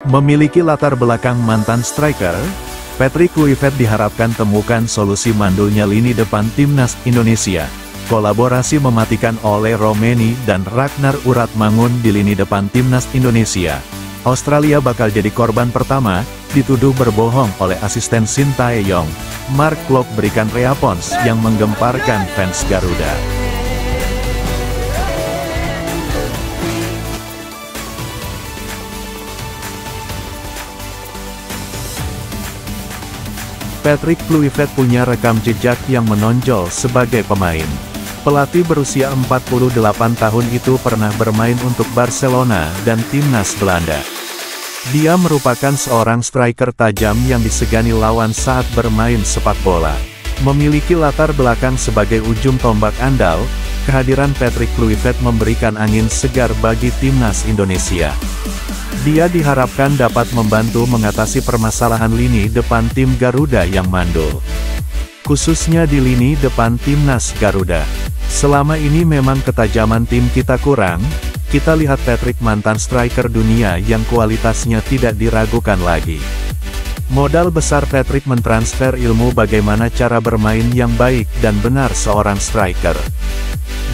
Memiliki latar belakang mantan striker, Patrick Kluivert diharapkan temukan solusi mandulnya lini depan timnas Indonesia. Kolaborasi mematikan oleh Romeni dan Ragnar Uratmangun di lini depan timnas Indonesia. Australia bakal jadi korban pertama, dituduh berbohong oleh asisten Sintayong. Mark Klok berikan respons yang menggemparkan fans Garuda. Patrick Kluivert punya rekam jejak yang menonjol sebagai pemain. Pelatih berusia 48 tahun itu pernah bermain untuk Barcelona dan timnas Belanda. Dia merupakan seorang striker tajam yang disegani lawan saat bermain sepak bola. Memiliki latar belakang sebagai ujung tombak andal, kehadiran Patrick Kluivert memberikan angin segar bagi timnas Indonesia. Dia diharapkan dapat membantu mengatasi permasalahan lini depan tim Garuda yang mandul. Khususnya di lini depan timnas Garuda. Selama ini memang ketajaman tim kita kurang, kita lihat Patrick mantan striker dunia yang kualitasnya tidak diragukan lagi. Modal besar Patrick mentransfer ilmu bagaimana cara bermain yang baik dan benar seorang striker.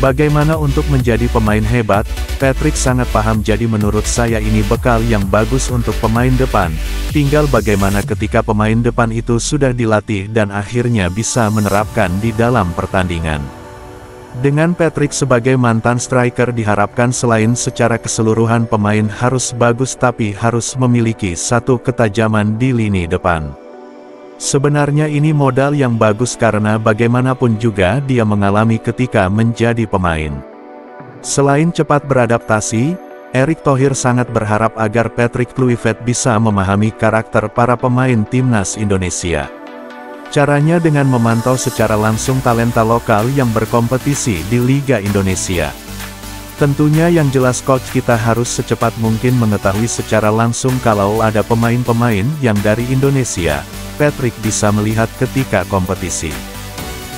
Bagaimana untuk menjadi pemain hebat, Patrick sangat paham, jadi menurut saya ini bekal yang bagus untuk pemain depan. Tinggal bagaimana ketika pemain depan itu sudah dilatih dan akhirnya bisa menerapkan di dalam pertandingan. Dengan Patrick sebagai mantan striker diharapkan selain secara keseluruhan pemain harus bagus tapi harus memiliki satu ketajaman di lini depan. Sebenarnya ini modal yang bagus karena bagaimanapun juga dia mengalami ketika menjadi pemain. Selain cepat beradaptasi, Erick Thohir sangat berharap agar Patrick Kluivert bisa memahami karakter para pemain timnas Indonesia. Caranya dengan memantau secara langsung talenta lokal yang berkompetisi di Liga Indonesia. Tentunya yang jelas coach kita harus secepat mungkin mengetahui secara langsung kalau ada pemain-pemain yang dari Indonesia, Patrick bisa melihat ketika kompetisi.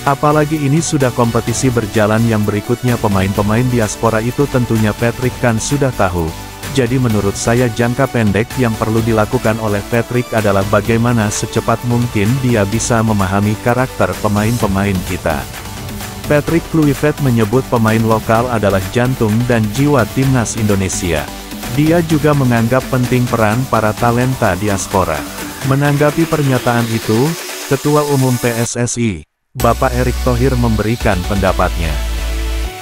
Apalagi ini sudah kompetisi berjalan yang berikutnya pemain-pemain diaspora itu tentunya Patrick kan sudah tahu. Jadi menurut saya jangka pendek yang perlu dilakukan oleh Patrick adalah bagaimana secepat mungkin dia bisa memahami karakter pemain-pemain kita. Patrick Kluivert menyebut pemain lokal adalah jantung dan jiwa timnas Indonesia. Dia juga menganggap penting peran para talenta diaspora. Menanggapi pernyataan itu, Ketua Umum PSSI, Bapak Erick Thohir memberikan pendapatnya.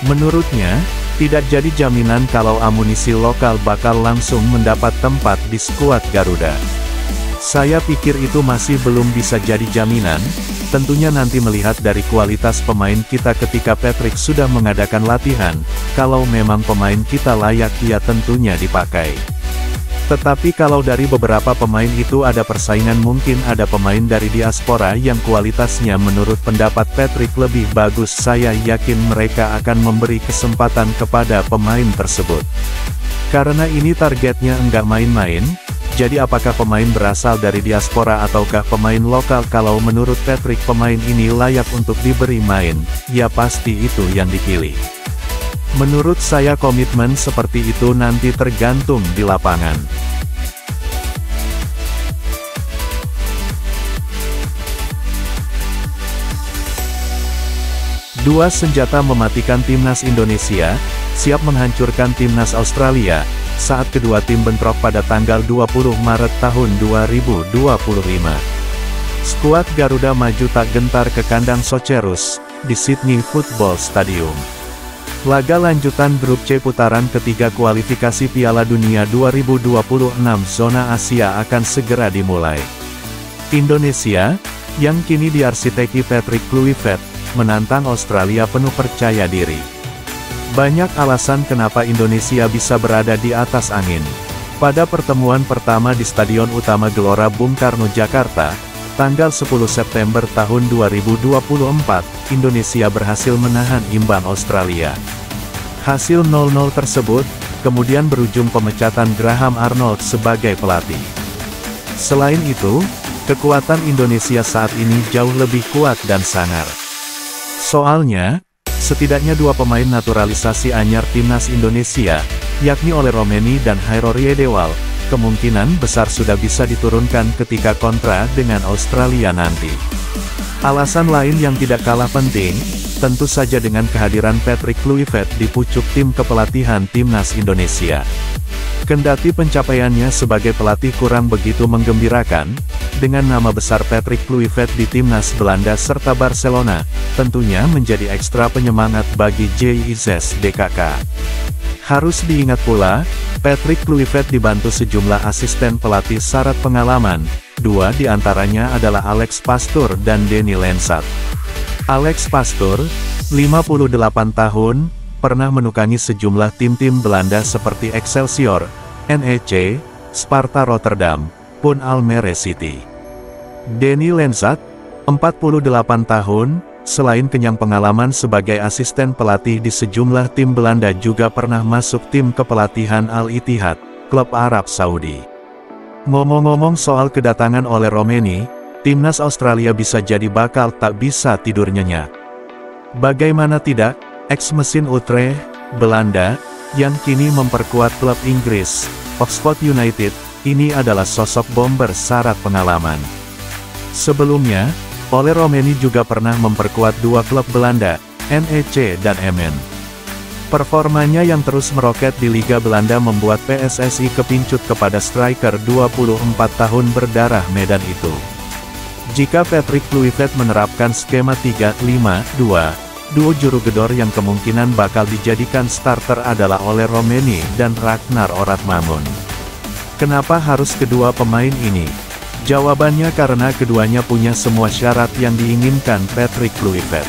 Menurutnya, tidak jadi jaminan kalau amunisi lokal bakal langsung mendapat tempat di skuad Garuda. Saya pikir itu masih belum bisa jadi jaminan, tentunya nanti melihat dari kualitas pemain kita ketika Patrick sudah mengadakan latihan, kalau memang pemain kita layak ya tentunya dipakai. Tetapi kalau dari beberapa pemain itu ada persaingan, mungkin ada pemain dari diaspora yang kualitasnya menurut pendapat Patrick lebih bagus, saya yakin mereka akan memberi kesempatan kepada pemain tersebut. Karena ini targetnya enggak main-main, jadi apakah pemain berasal dari diaspora ataukah pemain lokal, kalau menurut Patrick pemain ini layak untuk diberi main, ya pasti itu yang dipilih. Menurut saya komitmen seperti itu nanti tergantung di lapangan. Dua senjata mematikan timnas Indonesia, siap menghancurkan timnas Australia, saat kedua tim bentrok pada tanggal 20 Maret tahun 2025. Skuad Garuda maju tak gentar ke kandang Socherus, di Sydney Football Stadium. Laga lanjutan grup C putaran ketiga kualifikasi Piala Dunia 2026 zona Asia akan segera dimulai. Indonesia, yang kini diarsiteki Patrick Kluivert, menantang Australia penuh percaya diri. Banyak alasan kenapa Indonesia bisa berada di atas angin. Pada pertemuan pertama di Stadion Utama Gelora Bung Karno, Jakarta, tanggal 10 September tahun 2024, Indonesia berhasil menahan imbang Australia. Hasil 0-0 tersebut, kemudian berujung pemecatan Graham Arnold sebagai pelatih. Selain itu, kekuatan Indonesia saat ini jauh lebih kuat dan sangar. Soalnya, setidaknya dua pemain naturalisasi anyar timnas Indonesia, yakni oleh Romeni dan Hairori Edewal, kemungkinan besar sudah bisa diturunkan ketika kontra dengan Australia nanti. Alasan lain yang tidak kalah penting, tentu saja dengan kehadiran Patrick Kluivert di pucuk tim kepelatihan timnas Indonesia. Kendati pencapaiannya sebagai pelatih kurang begitu menggembirakan, dengan nama besar Patrick Kluivert di timnas Belanda serta Barcelona, tentunya menjadi ekstra penyemangat bagi JIZS-DKK. Harus diingat pula, Patrick Kluivert dibantu sejumlah asisten pelatih syarat pengalaman, dua di antaranya adalah Alex Pastoor dan Danny Lensat. Alex Pastoor, 58 tahun, pernah menukangi sejumlah tim-tim Belanda seperti Excelsior, NEC, Sparta Rotterdam, pun Almere City. Danny Lensat, 48 tahun, selain kenyang pengalaman sebagai asisten pelatih di sejumlah tim Belanda juga pernah masuk tim kepelatihan Al-Ittihad, klub Arab Saudi. Ngomong-ngomong soal kedatangan oleh Romeni, timnas Australia bisa jadi bakal tak bisa tidur nyenyak. Bagaimana tidak, ex-mesin Utrecht, Belanda, yang kini memperkuat klub Inggris, Oxford United, ini adalah sosok bomber syarat pengalaman. Sebelumnya, Ole Romeni juga pernah memperkuat dua klub Belanda, NEC dan Emmen. Performanya yang terus meroket di Liga Belanda membuat PSSI kepincut kepada striker 24 tahun berdarah Medan itu. Jika Patrick Kluivert menerapkan skema 3-5-2, duo juru gedor yang kemungkinan bakal dijadikan starter adalah Ole Romeni dan Ragnar Oratmamun. Kenapa harus kedua pemain ini? Jawabannya karena keduanya punya semua syarat yang diinginkan Patrick Kluivert.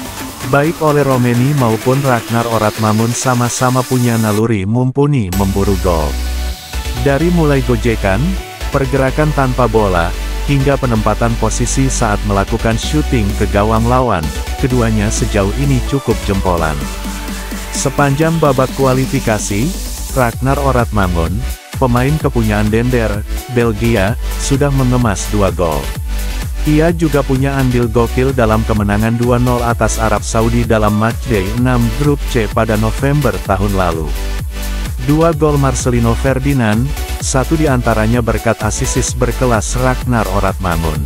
Baik Ole Romeni maupun Ragnar Oratmamun sama-sama punya naluri mumpuni memburu gol. Dari mulai gojekan, pergerakan tanpa bola, hingga penempatan posisi saat melakukan syuting ke gawang lawan, keduanya sejauh ini cukup jempolan. Sepanjang babak kualifikasi, Ragnar Oratmamun, pemain kepunyaan Dender, Belgia, sudah mengemas 2 gol. Ia juga punya andil gokil dalam kemenangan 2-0 atas Arab Saudi dalam matchday 6 grup C pada November tahun lalu. 2 gol Marcelino Ferdinand, satu diantaranya berkat asisis berkelas Ragnar Oratmamun.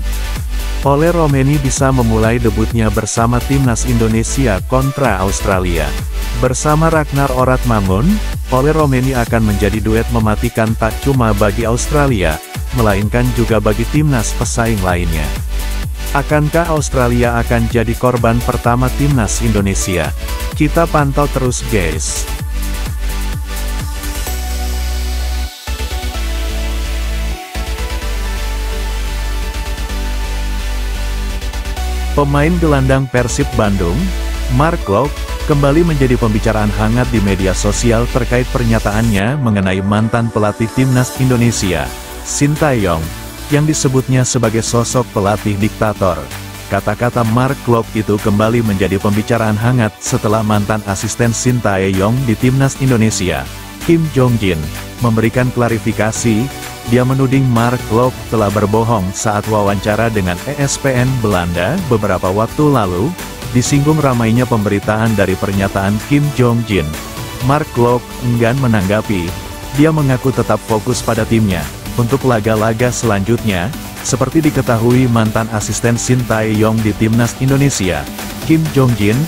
Ole Romeni bisa memulai debutnya bersama timnas Indonesia kontra Australia. Bersama Ragnar Oratmamun, Ole Romeni akan menjadi duet mematikan tak cuma bagi Australia, melainkan juga bagi timnas pesaing lainnya. Akankah Australia akan jadi korban pertama timnas Indonesia? Kita pantau terus guys. Pemain gelandang Persib Bandung, Mark Klok, kembali menjadi pembicaraan hangat di media sosial terkait pernyataannya mengenai mantan pelatih timnas Indonesia, Sintayong, yang disebutnya sebagai sosok pelatih diktator. Kata-kata Mark Klok itu kembali menjadi pembicaraan hangat setelah mantan asisten Sintayong di timnas Indonesia, Kim Jong-jin, memberikan klarifikasi. Dia menuding Mark Klok telah berbohong saat wawancara dengan ESPN Belanda beberapa waktu lalu, disinggung ramainya pemberitaan dari pernyataan Kim Jong-jin. Mark Klok enggan menanggapi. Dia mengaku tetap fokus pada timnya. Untuk laga-laga selanjutnya, seperti diketahui mantan asisten Sintayong di timnas Indonesia, Kim Jong-jin,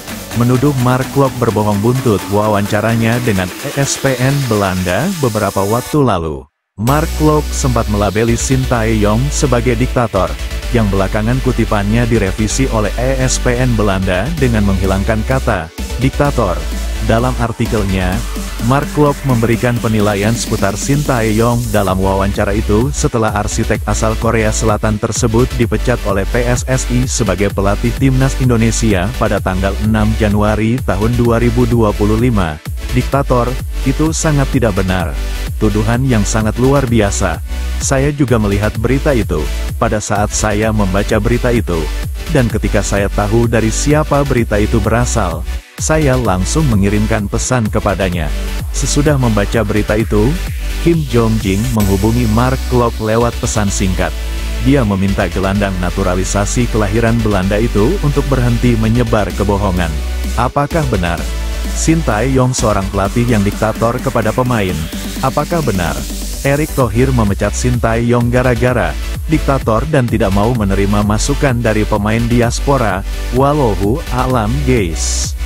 menuduh Mark Klok berbohong buntut wawancaranya dengan ESPN Belanda beberapa waktu lalu. Mark Klok sempat melabeli Sintayong sebagai diktator, yang belakangan kutipannya direvisi oleh ESPN Belanda dengan menghilangkan kata diktator. Dalam artikelnya, Mark Klok memberikan penilaian seputar Sintayong dalam wawancara itu setelah arsitek asal Korea Selatan tersebut dipecat oleh PSSI sebagai pelatih timnas Indonesia pada tanggal 6 Januari tahun 2025. Diktator, itu sangat tidak benar. Tuduhan yang sangat luar biasa. Saya juga melihat berita itu, pada saat saya membaca berita itu, dan ketika saya tahu dari siapa berita itu berasal, saya langsung mengirimkan pesan kepadanya. Sesudah membaca berita itu, Kim Jong-jin menghubungi Mark Klok lewat pesan singkat. Dia meminta gelandang naturalisasi kelahiran Belanda itu untuk berhenti menyebar kebohongan. Apakah benar Sintayong seorang pelatih yang diktator kepada pemain? Apakah benar Erick Thohir memecat Sintayong gara-gara diktator dan tidak mau menerima masukan dari pemain diaspora. Wallahu a'lam guys.